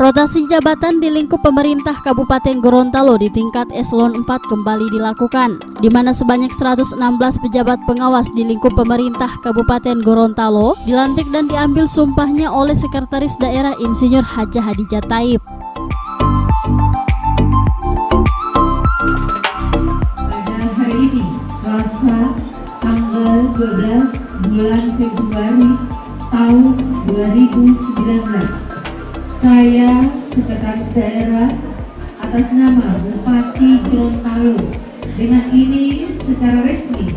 Rotasi jabatan di lingkup pemerintah Kabupaten Gorontalo di tingkat eselon 4 kembali dilakukan, di mana sebanyak 116 pejabat pengawas di lingkup pemerintah Kabupaten Gorontalo dilantik dan diambil sumpahnya oleh Sekretaris Daerah Insinyur Haja Hadijah Thaib. Pada hari ini, Selasa, tanggal 12 bulan Februari tahun 2019, saya, Sekretaris Daerah, atas nama Bupati Gorontalo, dengan ini secara resmi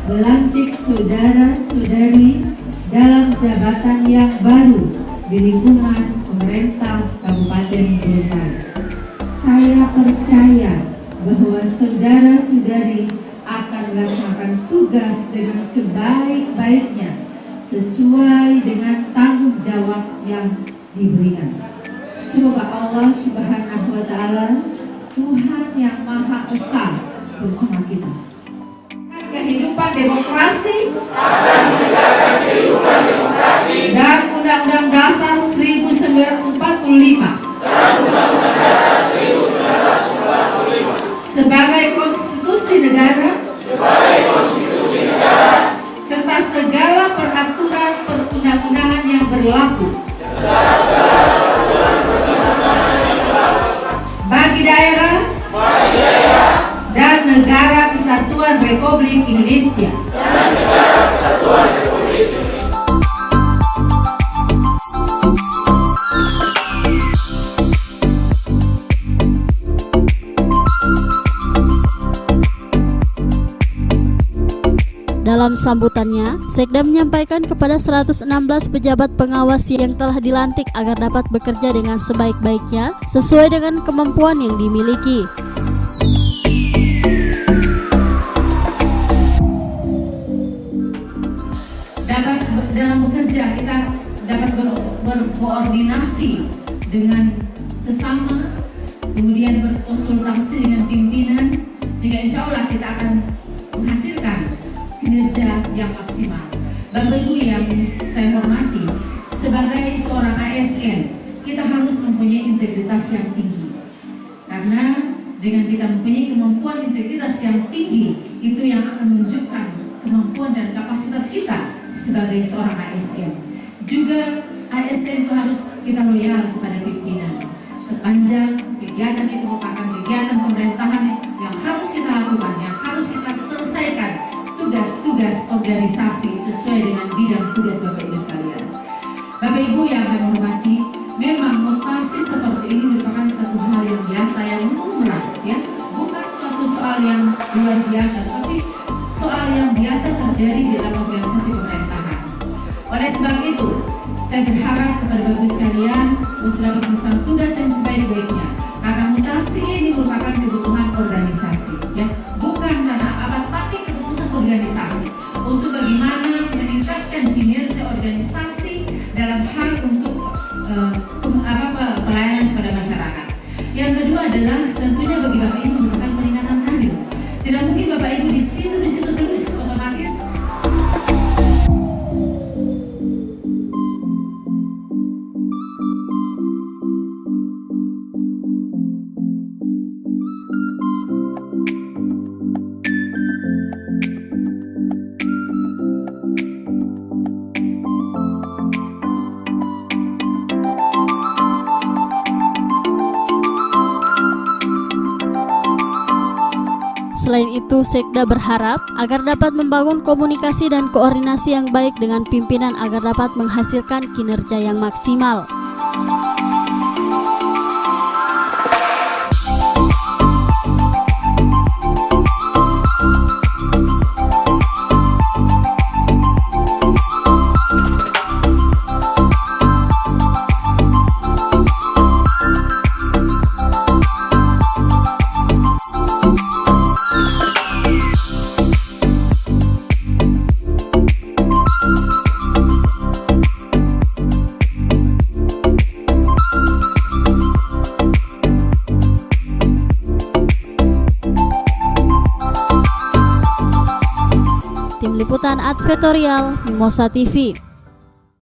melantik saudara-saudari dalam jabatan yang baru di lingkungan pemerintah Kabupaten Gorontalo. Saya percaya bahwa saudara-saudari akan melaksanakan tugas dengan sebaik-baiknya sesuai dengan tanggung jawab yang diberikan. Semoga Allah Subhanahu wa Ta'ala, Tuhan yang Maha Esa, bersama kita. Kehidupan demokrasi dan Undang-Undang Dasar 1945 sebagai konstitusi negara serta segala peraturan perundang-undangan yang berlaku bagi daerah dan negara Kesatuan Republik Indonesia. Dalam sambutannya, Sekda menyampaikan kepada 116 pejabat pengawas yang telah dilantik agar dapat bekerja dengan sebaik-baiknya sesuai dengan kemampuan yang dimiliki. Dalam bekerja kita dapat berkoordinasi dengan sesama, kemudian berkonsultasi dengan pimpinan, sehingga insya Allah kita akan menghasilkan kinerja yang maksimal. Bapak Ibu yang saya hormati, sebagai seorang ASN, kita harus mempunyai integritas yang tinggi. Karena dengan kita mempunyai kemampuan integritas yang tinggi, itu yang akan menunjukkan kemampuan dan kapasitas kita sebagai seorang ASN. Juga ASN itu harus kita loyal kepada pimpinan. Sepanjang kegiatan itu merupakan kegiatan pemerintahan yang harus kita lakukan, yang harus kita selesaikan tugas-tugas organisasi sesuai dengan bidang tugas Bapak Ibu sekalian. Bapak Ibu yang kami hormati, memang mutasi seperti ini merupakan satu hal yang biasa, yang lumrah, ya, bukan suatu soal yang luar biasa, tapi soal yang biasa terjadi di dalam organisasi pemerintahan. Oleh sebab itu, saya berharap kepada Bapak Ibu sekalian untuk dapat melaksanakan tugas yang sebaik-baiknya, karena mutasi ini merupakan kebutuhan organisasi, ya, bukan karena apa, tapi kebutuhan organisasi untuk bagaimana meningkatkan kinerja organisasi dalam hal untuk pelayanan kepada masyarakat. Yang kedua adalah tentunya bagi Bapak Ibu merupakan peningkatan karir. Tidak mungkin Bapak Ibu di situ terus, otomatis Selain itu, Sekda berharap agar dapat membangun komunikasi dan koordinasi yang baik dengan pimpinan agar dapat menghasilkan kinerja yang maksimal. Tim Liputan Advertorial Mimosa TV.